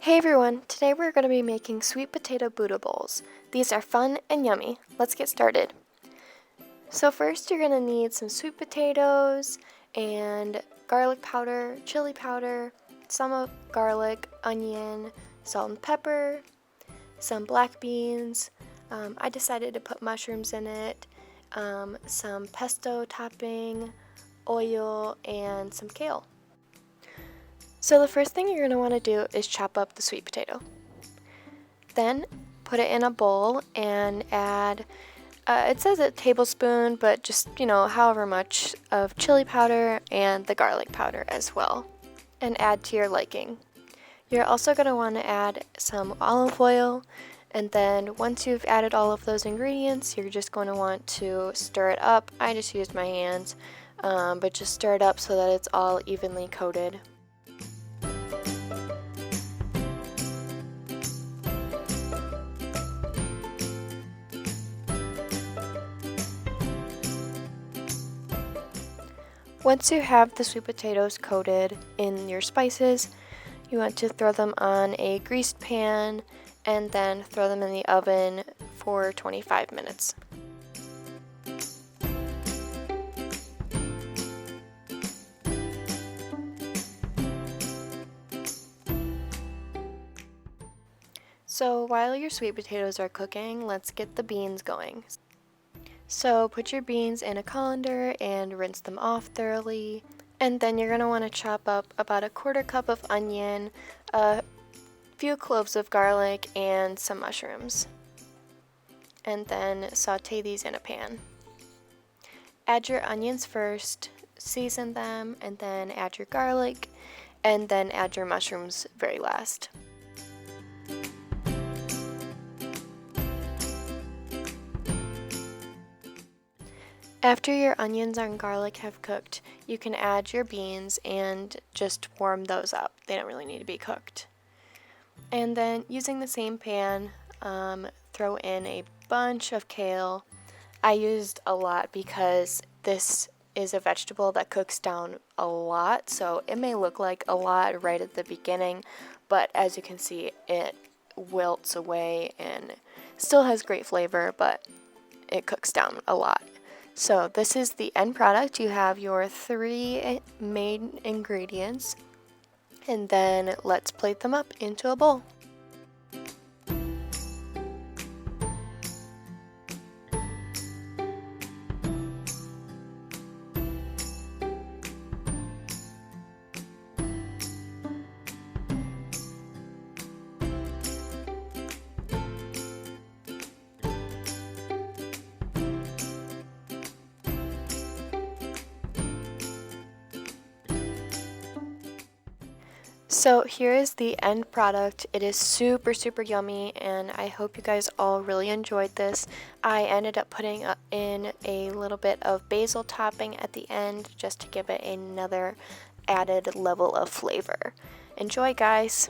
Hey everyone, today we're going to be making sweet potato Buddha bowls. These are fun and yummy. Let's get started. So first you're going to need some sweet potatoes and garlic powder, chili powder, some of garlic, onion, salt and pepper, some black beans. I decided to put mushrooms in it, some pesto topping, oil, and some kale. So the first thing you're going to want to do is chop up the sweet potato. Then put it in a bowl and add, it says a tablespoon, but just, however much of chili powder and the garlic powder as well. And add to your liking. You're also going to want to add some olive oil, and then once you've added all of those ingredients, you're just going to want to stir it up. I just used my hands, but just stir it up so that it's all evenly coated. Once you have the sweet potatoes coated in your spices, you want to throw them on a greased pan and then throw them in the oven for 25 minutes. So while your sweet potatoes are cooking, let's get the beans going. So put your beans in a colander and rinse them off thoroughly. And then you're going to want to chop up about a 1/4 cup of onion, a few cloves of garlic, and some mushrooms. And then saute these in a pan. Add your onions first, season them, and then add your garlic, and then add your mushrooms very last. After your onions and garlic have cooked, you can add your beans and just warm those up. They don't really need to be cooked. And then using the same pan, throw in a bunch of kale. I used a lot because this is a vegetable that cooks down a lot, so it may look like a lot right at the beginning, but as you can see, it wilts away and still has great flavor, but it cooks down a lot. So this is the end product. You have your 3 main ingredients, and then let's plate them up into a bowl. So here is the end product. It is super yummy, and I hope you guys all really enjoyed this. I ended up putting in a little bit of basil topping at the end just to give it another added level of flavor. Enjoy, guys!